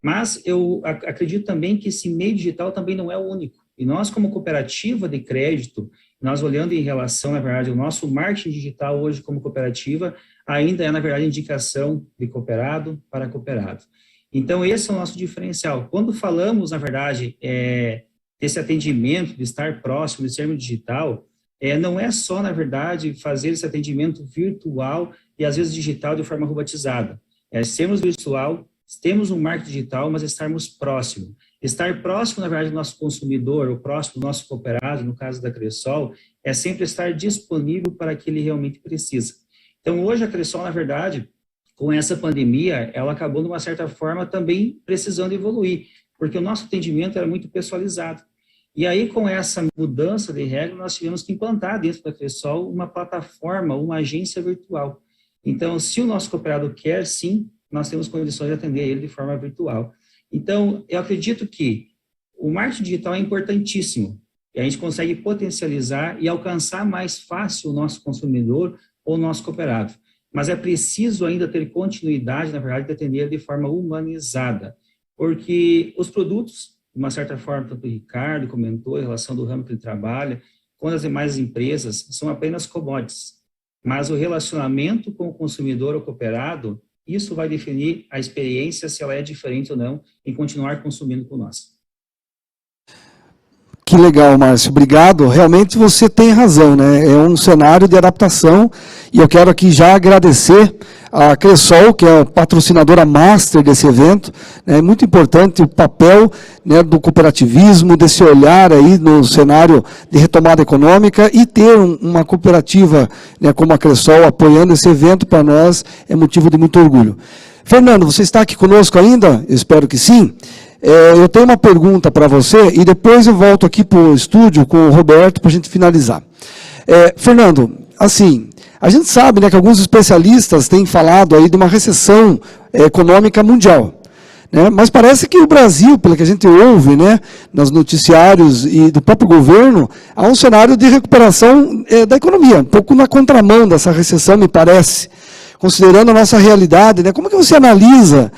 Mas eu acredito também que esse meio digital também não é o único. E nós, como cooperativa de crédito, nós olhando em relação, na verdade, o nosso marketing digital hoje como cooperativa, ainda é, na verdade, indicação de cooperado para cooperado. Então, esse é o nosso diferencial. Quando falamos, na verdade, desse atendimento, de estar próximo, de ser digital, não é só, na verdade, fazer esse atendimento virtual e, às vezes, digital de forma robotizada. Sermos virtual, temos um marketing digital, mas estarmos próximo. Estar próximo, na verdade, do nosso consumidor, ou próximo do nosso cooperado, no caso da Cressol, é sempre estar disponível para que ele realmente precisa. Então, hoje, a Cressol, na verdade, com essa pandemia, ela acabou, de uma certa forma, também precisando evoluir, porque o nosso atendimento era muito personalizado. E aí, com essa mudança de regra, nós tivemos que implantar dentro da Cressol uma plataforma, uma agência virtual. Então, se o nosso cooperado quer, sim, nós temos condições de atender ele de forma virtual. Então, eu acredito que o marketing digital é importantíssimo, e a gente consegue potencializar e alcançar mais fácil o nosso consumidor ou o nosso cooperado. Mas é preciso ainda ter continuidade, na verdade, de atender de forma humanizada, porque os produtos, de uma certa forma, tanto o Ricardo comentou em relação do ramo que ele trabalha, com as demais empresas, são apenas commodities. Mas o relacionamento com o consumidor ou cooperado, isso vai definir a experiência, se ela é diferente ou não, em continuar consumindo com nós. Que legal, Márcio. Obrigado. Realmente você tem razão, né? É um cenário de adaptação e eu quero aqui já agradecer a Cressol, que é a patrocinadora master desse evento. É muito importante o papel, né, do cooperativismo, desse olhar aí no cenário de retomada econômica e ter uma cooperativa, né, como a Cressol apoiando esse evento, para nós é motivo de muito orgulho. Fernando, você está aqui conosco ainda? Eu espero que sim. Eu tenho uma pergunta para você e depois eu volto aqui para o estúdio com o Roberto para a gente finalizar. Fernando, assim, a gente sabe, né, que alguns especialistas têm falado aí de uma recessão econômica mundial, né, mas parece que o Brasil, pelo que a gente ouve, né, nos noticiários e do próprio governo, há um cenário de recuperação da economia, um pouco na contramão dessa recessão, me parece. considerando a nossa realidade, né, como que você analisa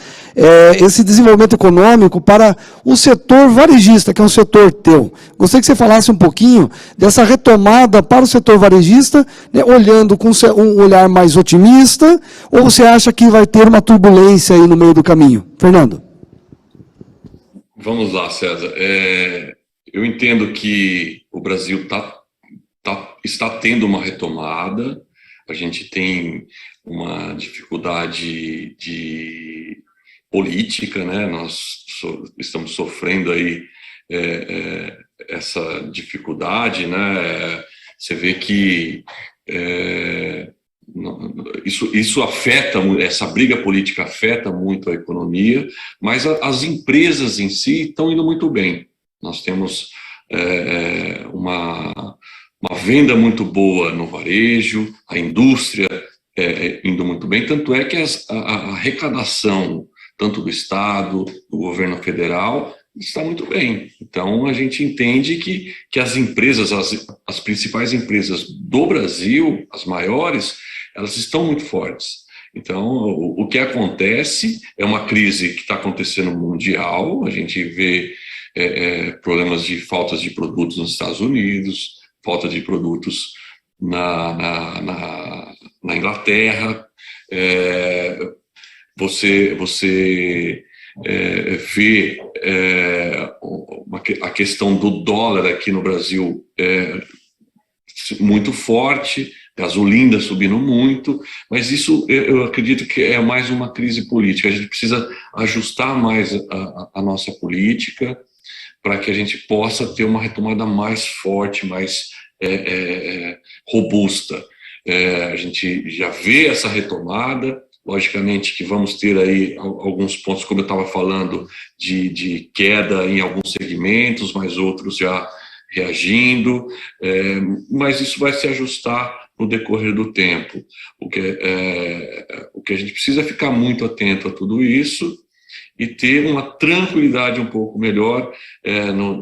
esse desenvolvimento econômico para o setor varejista, que é um setor teu? Gostaria que você falasse um pouquinho dessa retomada para o setor varejista, né, olhando com um olhar mais otimista, ou você acha que vai ter uma turbulência aí no meio do caminho? Fernando. Vamos lá, César. Eu entendo que o Brasil está tendo uma retomada, a gente tem uma dificuldade de política, né? Nós estamos sofrendo aí essa dificuldade, né? Você vê que isso afeta, essa briga política afeta muito a economia, mas as empresas em si estão indo muito bem. Nós temos uma venda muito boa no varejo, a indústria indo muito bem, tanto é que a arrecadação, tanto do Estado, do governo federal, está muito bem. Então, a gente entende que as empresas, as principais empresas do Brasil, as maiores, elas estão muito fortes. Então, o que acontece é uma crise que está acontecendo mundial, a gente vê problemas de falta de produtos nos Estados Unidos, falta de produtos na Inglaterra, você vê a questão do dólar aqui no Brasil muito forte, gasolina subindo muito, mas isso eu acredito que é mais uma crise política. A gente precisa ajustar mais a nossa política para que a gente possa ter uma retomada mais forte, mais robusta. A gente já vê essa retomada, logicamente que vamos ter aí alguns pontos, como eu estava falando, de queda em alguns segmentos, mas outros já reagindo, mas isso vai se ajustar no decorrer do tempo. O que a gente precisa ficar muito atento a tudo isso e ter uma tranquilidade um pouco melhor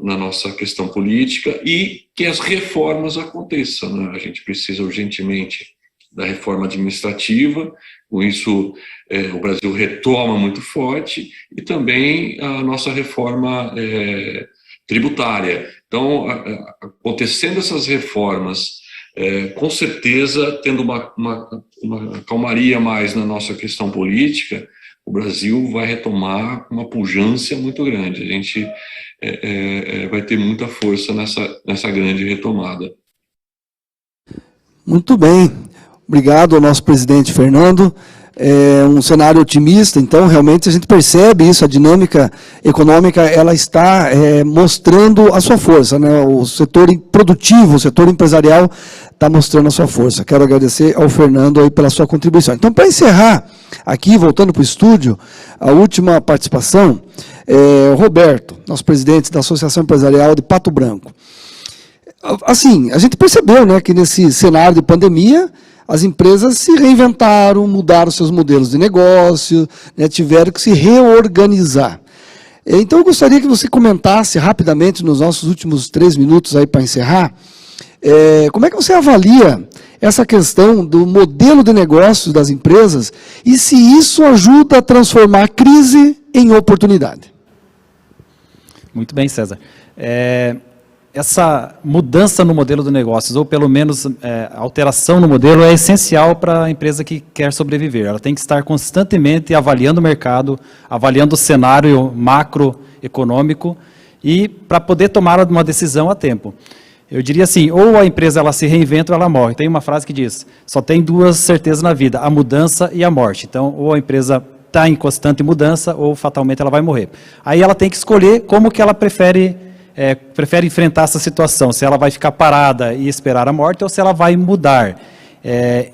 na nossa questão política e que as reformas aconteçam, né? A gente precisa urgentemente da reforma administrativa, com isso o Brasil retoma muito forte, e também a nossa reforma tributária. Então, acontecendo essas reformas, com certeza, tendo uma calmaria mais na nossa questão política, o Brasil vai retomar uma pujança muito grande. A gente vai ter muita força nessa grande retomada. Muito bem. Obrigado ao nosso presidente Fernando. Um cenário otimista, então realmente a gente percebe isso, a dinâmica econômica ela está mostrando a sua força, né? O setor produtivo, o setor empresarial está mostrando a sua força. Quero agradecer ao Fernando aí pela sua contribuição. Então, para encerrar aqui, voltando para o estúdio, a última participação, o Roberto, nosso presidente da Associação Empresarial de Pato Branco. Assim, a gente percebeu, né, que nesse cenário de pandemia, as empresas se reinventaram, mudaram seus modelos de negócio, né, tiveram que se reorganizar. Então, eu gostaria que você comentasse rapidamente, nos nossos últimos 3 minutos aí para encerrar, como é que você avalia essa questão do modelo de negócio das empresas e se isso ajuda a transformar a crise em oportunidade? Muito bem, César. Essa mudança no modelo de negócios, ou pelo menos alteração no modelo, é essencial para a empresa que quer sobreviver. Ela tem que estar constantemente avaliando o mercado, avaliando o cenário macroeconômico e para poder tomar uma decisão a tempo. Eu diria assim, ou a empresa ela se reinventa ou ela morre. Tem uma frase que diz, só tem 2 certezas na vida, a mudança e a morte. Então, ou a empresa está em constante mudança, ou fatalmente ela vai morrer. Aí ela tem que escolher como que ela prefere enfrentar essa situação, se ela vai ficar parada e esperar a morte ou se ela vai mudar.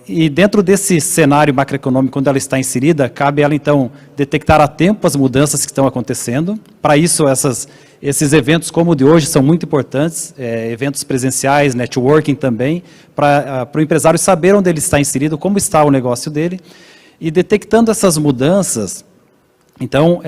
E dentro desse cenário macroeconômico onde ela está inserida, cabe ela então detectar a tempo as mudanças que estão acontecendo. Para isso, esses eventos como o de hoje são muito importantes, eventos presenciais, networking também, para o empresário saber onde ele está inserido, como está o negócio dele, e detectando essas mudanças, então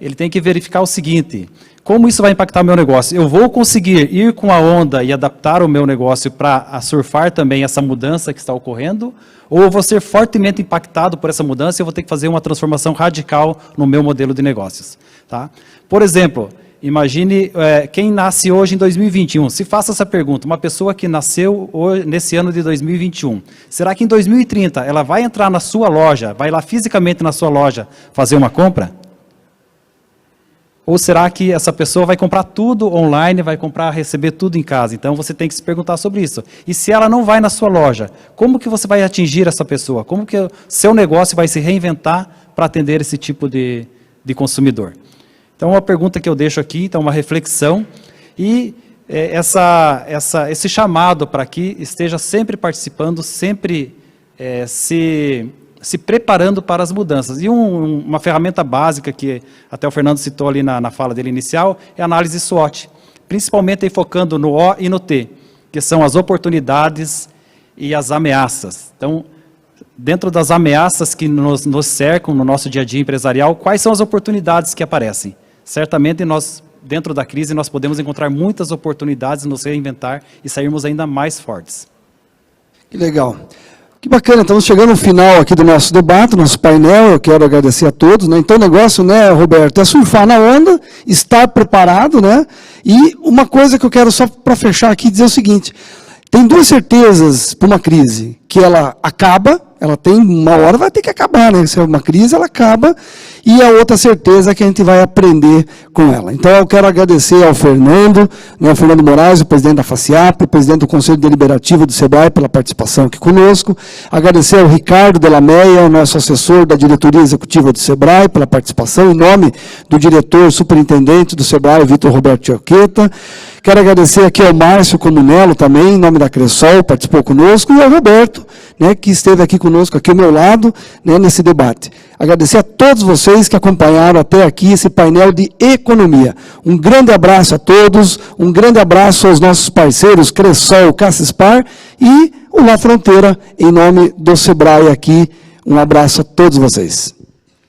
ele tem que verificar o seguinte: como isso vai impactar o meu negócio? Eu vou conseguir ir com a onda e adaptar o meu negócio para surfar também essa mudança que está ocorrendo? Ou eu vou ser fortemente impactado por essa mudança e eu vou ter que fazer uma transformação radical no meu modelo de negócios? Tá? Por exemplo, imagine quem nasce hoje em 2021. Se faça essa pergunta, uma pessoa que nasceu nesse ano de 2021, será que em 2030 ela vai entrar na sua loja, vai lá fisicamente na sua loja fazer uma compra? Ou será que essa pessoa vai comprar tudo online, vai receber tudo em casa? Então, você tem que se perguntar sobre isso. E se ela não vai na sua loja, como que você vai atingir essa pessoa? Como que o seu negócio vai se reinventar para atender esse tipo de consumidor? Então, uma pergunta que eu deixo aqui, então, uma reflexão. E esse chamado para que esteja sempre participando, sempre se preparando para as mudanças. E uma ferramenta básica que até o Fernando citou ali na fala dele inicial é a análise SWOT, principalmente aí focando no O e no T, que são as oportunidades e as ameaças. Então, dentro das ameaças que nos cercam no nosso dia a dia empresarial, quais são as oportunidades que aparecem? Certamente dentro da crise, nós podemos encontrar muitas oportunidades, nos reinventar e sairmos ainda mais fortes. Que legal. Que bacana, estamos chegando no final aqui do nosso debate, nosso painel. Eu quero agradecer a todos, né? Então o negócio, né, Roberto, é surfar na onda, estar preparado, né? E uma coisa que eu quero só para fechar aqui dizer o seguinte: tem duas certezas para uma crise, que ela acaba, ela tem uma hora, vai ter que acabar, né? Se é uma crise, ela acaba, e a outra certeza é que a gente vai aprender com ela. Então, eu quero agradecer ao Fernando, né, ao Fernando Moraes, o presidente da FACIAP, o presidente do Conselho Deliberativo do SEBRAE, pela participação aqui conosco. Agradecer ao Ricardo Delameia, o nosso assessor da diretoria executiva do SEBRAE, pela participação, em nome do diretor superintendente do SEBRAE, Vitor Roberto Tioqueta. Quero agradecer aqui ao Márcio Comunello também, em nome da Cressol, participou conosco, e ao Roberto, né, que esteve aqui conosco, aqui ao meu lado, né, nesse debate. Agradecer a todos vocês que acompanharam até aqui esse painel de economia. Um grande abraço a todos, um grande abraço aos nossos parceiros Cressol, Cassispar e o La Fronteira, em nome do SEBRAE aqui. Um abraço a todos vocês.